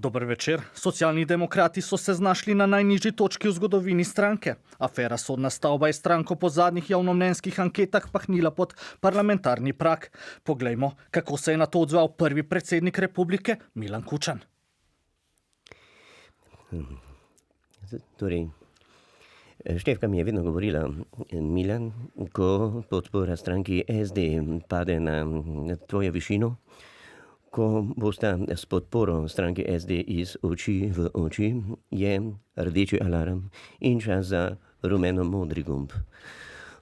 Dober večer. Socialni demokrati so se znašli na najnižji točki v zgodovini stranke. Afera Sodna stavba je stranko po zadnjih javnomnenjskih anketah pahnila pod parlamentarni prag. Poglejmo, kako se je na to odzval prvi predsednik republike Milan Kučan. Torej, Štefka mi je vedno govorila, Milan, ko podpora stranki SD pade na tvojo višino, ko bosta s podporo stranki SD iz oči v oči, je rdeči alarm in čas za rumeno-modri gumb.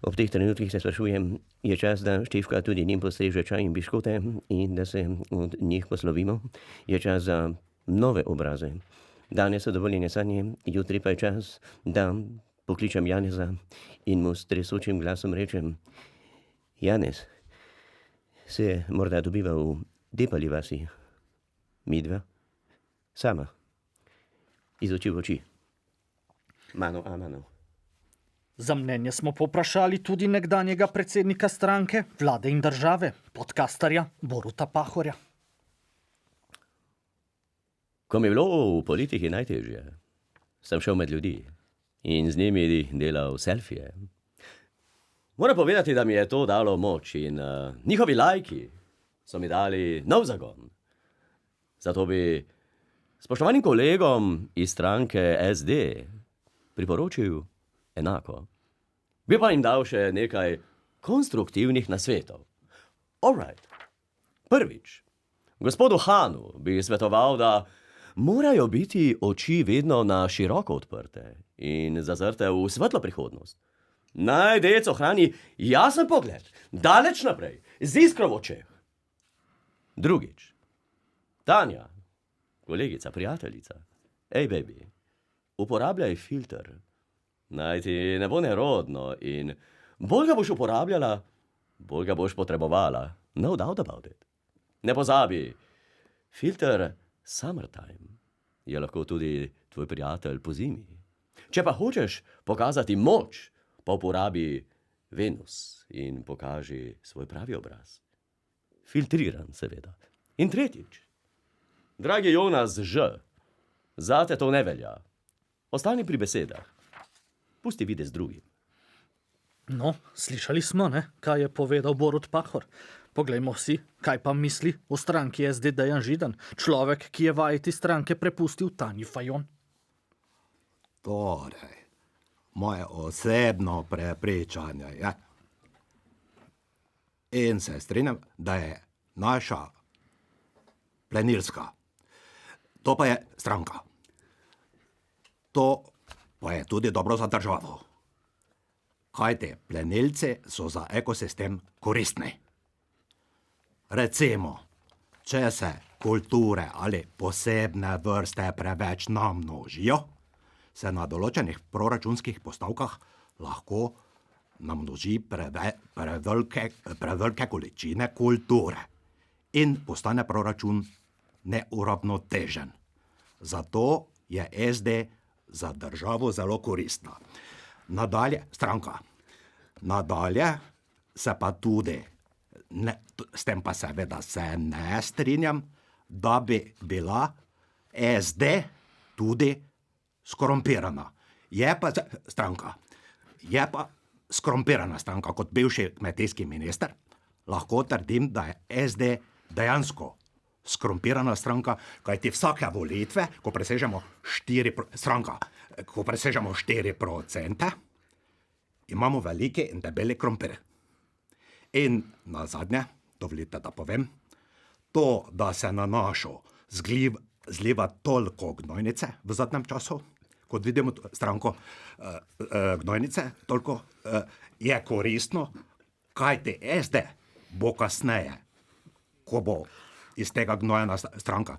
Ob teh trenutkih se sprašujem, je čas, da Štefka tudi njim postreže čaj in biškote in da se od njih poslovimo? Je čas za nove obraze? Danes so dovoljene sanje, jutri pa je čas, da pokličem Janeza in mu s tresočim glasom rečem: Janez, se morda dobiva v Depali vasi? Midva? Sama? Iz oči v oči? Mano a mano. Za mnenje smo poprašali tudi nekdanjega predsednika stranke, vlade in države, podcasterja Boruta Pahorja. Ko mi je bilo v politiki najtežje, sem šel med ljudi in z njimi delal selfije. Moram povedati, da mi je to dalo moč in njihovi lajki so mi dali nov zagon. Zato bi spoštovanim kolegom iz stranke SD priporočil enako. Bi pa jim dal še nekaj konstruktivnih nasvetov. Alright. Prvič, gospodu Hanu bi svetoval, da morajo biti oči vedno na široko odprte in zazrte v svetlo prihodnost. Naj dec ohrani jasen pogled, daleč naprej, z iskro v očeh. Drugič, Tanja, kolegica, prijateljica, ej, baby, uporabljaj filter. Naj ti ne bo nerodno in bolj ga boš uporabljala, bolj ga boš potrebovala. No doubt about it. Ne pozabi, filter summertime je lahko tudi tvoj prijatelj po zimi. Če pa hočeš pokazati moč, pa uporabi Venus in pokaži svoj pravi obraz. Filtriran, seveda. In tretjič, dragi Jonas Ž, zate to ne velja. Ostani pri besedah. Pusti videz drugim. No, slišali smo, kaj je povedal Borut Pahor. Poglejmo si, kaj pa misli o stranki SD Dejan Židan, človek, ki je vajeti stranke prepustil Tanji Fajon. Torej, moje osebno prepričanje je, in se strinjam, da je naša plenilska, to pa je stranka. To pa je tudi dobro za državo. Kajti plenilci so za ekosistem koristni. Recimo, če se kulture ali posebne vrste preveč namnožijo, se na določenih proračunskih postavkah lahko namnoži prevelike količine kulture in postane proračun neuravnotežen. Zato je SD za državo zelo koristna. Nadalje, stranka. Nadalje se pa tudi, s tem pa seveda se ne strinjam, da bi bila SD tudi skorumpirana. Je pa stranka. Je pa skorumpirana stranka. Kot bivši kmetijski minister lahko trdim, da je SD dejansko skorumpirana stranka, kajti vsake volitve, ko presežemo 4%, imamo velike in debele krompire. In nazadnje, dovolite, da povem, to, da se na našo zliva toliko gnojnice v zadnjem času, kot vidimo stranko gnojnice, toliko je koristno, kajti SD bo kasneje, ko bo iz tega gnojena stranka,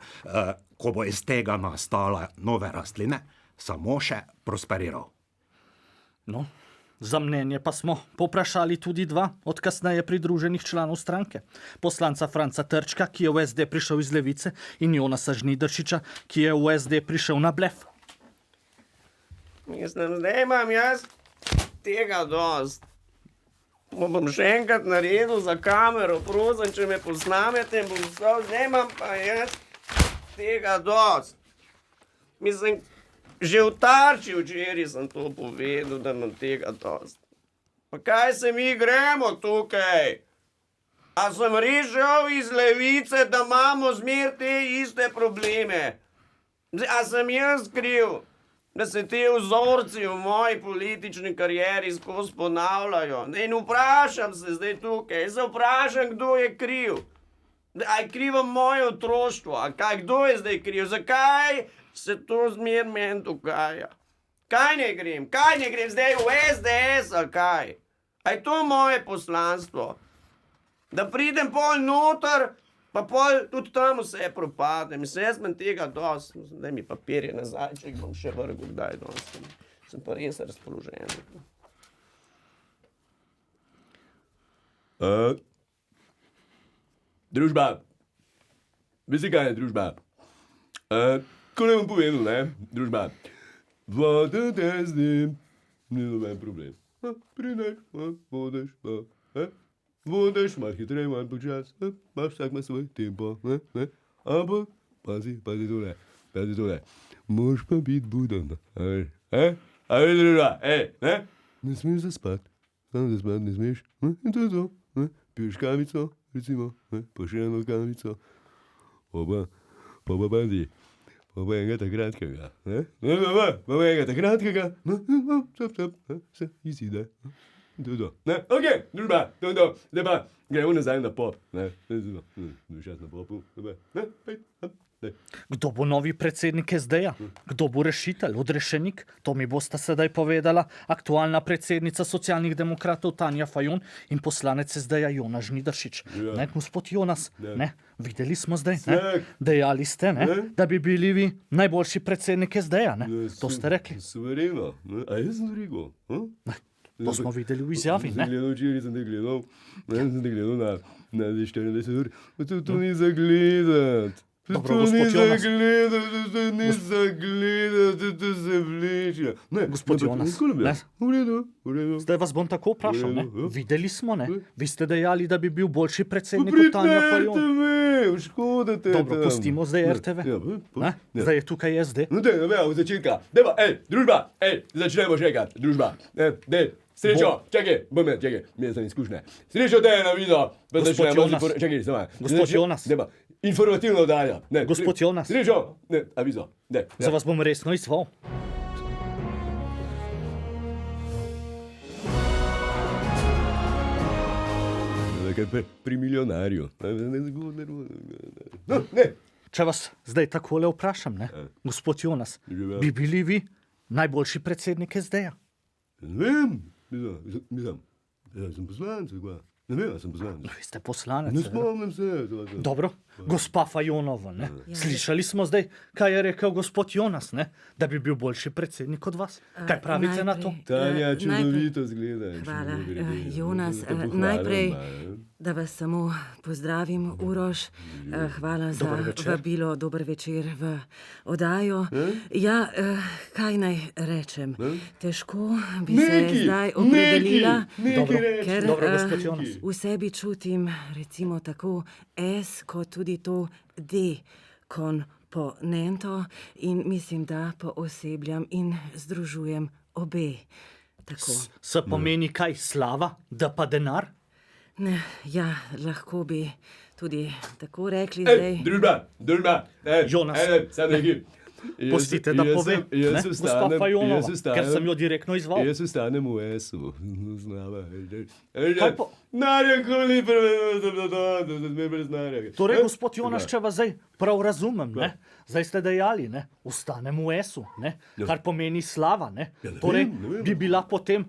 ko bo iz tega nastala nove rastline, samo še prosperiral. No, za mnenje pa smo poprašali tudi dva od kasneje pridruženih članov stranke. Poslanca Franca Trčka, ki je v SD prišel iz Levice, in Jonasa Žnidaršiča, ki je v SD prišel na blef. Mislim, da imam jaz tega dost. Bom še enkrat naredil za kamero, prosim, če me posnamete, bom vstal, zdaj imam pa jaz tega dost. Mislim, že v Tarči včeraj sem to povedal, da imam tega dosti. Pa kaj se mi gremo tukaj? A sem res žal iz Levice, da imamo zmer te iste probleme? A sem jaz kriv, da se te vzorci v moji politični karieri skozi ponavljajo? In vprašam se zdaj tukaj, se vprašam, kdo je kriv. A je krivo moje otroštvo, a kaj, kdo je zdaj kriv? Zakaj se to zmer meni dogaja? Kaj ne grem zdaj v SDS, ali kaj? A je to moje poslanstvo? Da pridem pol noter, pa pol tudi tam vse propade. Mislim, jaz imam tega dosti. Daj mi papirje nazaj, če jih bom še vrgel kdaj dosti. Sem pa res razpoložen. Družba. Veste, kaj je družba? Ko ne bom povedal, ne? Družba. Voda desni, ni noben problem. Prideš, vodeš, vodeš, malo hitreje, malo počas, vsak ima svoj tempo, ne? Ampak, pazi tole. Moš pa biti buden, a veš, družba, ne? Ne smeš zaspati, samo zaspati ne smeš, in to je to, ne? Piješ kavico, recimo, pa še eno kavico, pa pazi. Pa enega takratnega, ne? Pa enega takratnega, se izide. To je to, ne? Okej, družba, to je to. Zdaj pa gremo nazaj na pop, ne? Čas na popu, ne? Kdo bo novi predsednik SD-ja? Kdo bo rešitelj, odrešenik? To mi bosta sedaj povedala aktualna predsednica socialnih demokratov Tanja Fajon in poslanec SD-ja Jonas Žnidaršič. Ne, gospod Jonas, ne, videli smo zdaj, ne? Dejali ste, ne, da bi bili vi najboljši predsednik SD-ja, ne? To ste rekli. Suvereno, a jaz sem rekel, To smo videli v izjavi, ne? Sem te gledal na 24 ur, to ni za gledati. Dobro, gospod Jonas. To ni za gledati, to se vleče. Gospod Jonas, ne? V redu. Zdaj vas bom tako vprašal, ne? Videli smo, ne? Vi ste dejali, da bi bil boljši predsednik od Pridite Tanja Fajon. RTV, škoda te Dobro, tam. pustimo zdaj RTV. Ne? Zdaj je tukaj SD. No dej, od začetka. Dejva, družba, začnemo še enkrat, družba. Srečo, čakaj, mi je za izkušnje. Srečo te je na video. Gospod Jonas. Čakaj, samo. Gospod Jonas. Dejva, informativno oddaja. Gospod Jonas. Srečo, avizo. Za vas bom resno izzval. Pri milijonarju. No, ne. Če vas zdaj takole vprašam, ne? Gospod Jonas, bi bili vi najboljši predsednik SD-ja? Ne vem, mislim, sem poslanec, kva. Ne vem, sem poslanec. Vi ste poslanec. Ne seveda. spomnim se. Dobro, gospa Fajonova, ne? Slišali smo zdaj, kaj je rekel gospod Jonas, ne? Da bi bil boljši predsednik od vas. Kaj pravite na to? Tanja, čudovito zgleda. Hvala, Jonas. Najprej, da vas samo pozdravim, Uroš. Hvala za vabilo, dober večer v oddajo. Ja, kaj naj rečem? Težko bi se zdaj opredelila, ker Dobro, gospod Jonas. v sebi čutim recimo tako S kot tudi to D komponento in mislim, da poosebljam in združujem obe. Tako. Se pomeni kaj, slava, da pa denar? Ne, ja, lahko bi tudi tako rekli zdaj. Družba. Jonas. Sam nekaj. Pustite, da pove, ne? Gospa Fajonova, ker sem jo direktno izzval. Jaz ostanem v S-u. Znava. Kaj pa? Narja, koli da zmer brez narja. Torej, gospod Jonas, če vas zdaj prav razumem, ne? Zdaj ste dejali, ne? Ostanem v S-u, ne? Kar pomeni slava, ne? Torej, bi bila potem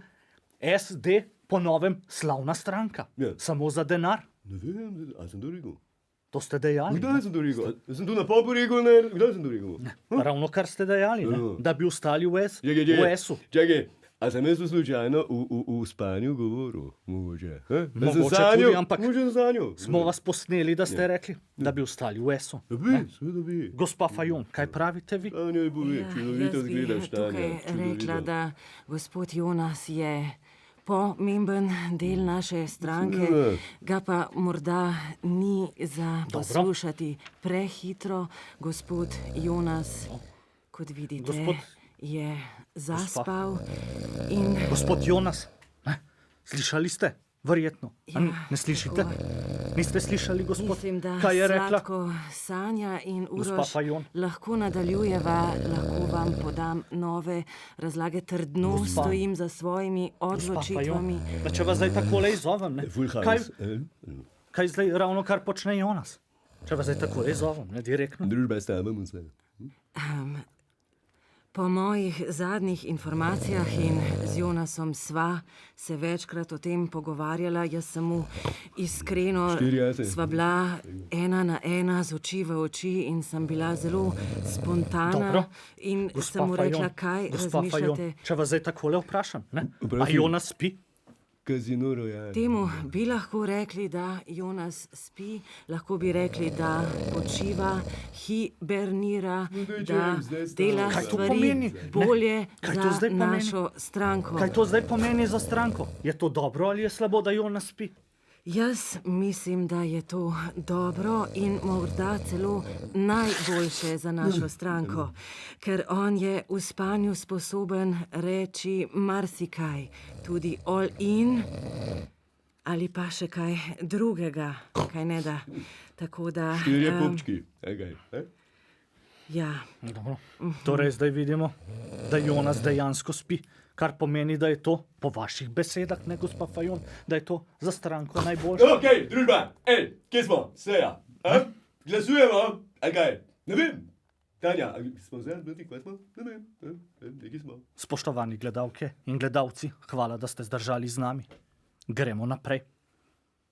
SD po novem slavna stranka. Samo za denar. Ne vem, a sem to rekel? To ste dejali. Kdaj sem to rekel? Sem to na popu rekel, ne? Kdaj sem to rekel? Ravno kar ste dejali, ne? Da bi ostali v S-u. Čakaj, a sem jaz slučajno v spanju govoril? Mogoče. Mogoče tudi, ampak Mogoče sem sanjal. smo vas posneli, da ste rekli, da bi ostali v S-u. Seveda bi. Gospa Fajon, kaj pravite vi? Tanja je pove, čudovito Jaz bi zgledaš, Tanja. tukaj rekla, da gospod Jonas je pomemben del naše stranke, ga pa morda ni za poslušati prehitro. Gospod Jonas kot vidite, Gospod- je zaspal in Gospod Jonas, slišali ste? Verjetno. A Ja, ne slišite? tako. Niste slišali, gospod? mislim, da Kaj je rekla? sladko Sanja in Gospa Uroš Fajon. lahko nadaljujeva, lahko vam podam nove razlage, trdno Gospa- stojim za svojimi odločitvami. Da če vas zdaj takole izzovem, ne? Kaj, kaj zdaj ravno kar počne Jonas? Če vas zdaj takole izzovem, ne direktno. Družba stavimo vse. Po mojih zadnjih informacijah in z Jonasom sva se večkrat o tem pogovarjala, jaz sem mu iskreno, Štiri jate. sva bila 1 na 1 z oči v oči in sem bila zelo spontana. Dobro. In Gospa sem mu rekla, Fajon, kaj gospa razmišljate. Fajon, če vas zdaj takole vprašam, ne? A Vprašaj. Jonas spi? Kazino Royal. Temu bi lahko rekli, da Jonas spi, lahko bi rekli, da počiva, hibernira, daj, da James, zdaj sta- dela Kaj to stvari pomeni? bolje Kaj to za zdaj pomeni? našo stranko. Kaj to zdaj pomeni za stranko? Je to dobro ali je slabo, da Jonas spi? Jaz mislim, da je to dobro in morda celo najboljše za našo stranko, ker on je v spanju sposoben reči marsikaj, tudi all in ali pa še kaj drugega, kaj ne da. Tako da, Štirje pupčki. Egaj, ja, Dobro. Torej zdaj vidimo, da Jonas dejansko spi, kar pomeni, da je to, po vaših besedah, ne gospa Fajon, da je to za stranko najboljše. Ok, družba, kje smo? Seja. Glasujemo? Egaj, ne vem. Tanja, a smo zdaj odbiti, kaj smo? Ne vem, nekaj smo. Spoštovani gledalke in gledalci, hvala, da ste zdržali z nami. Gremo naprej.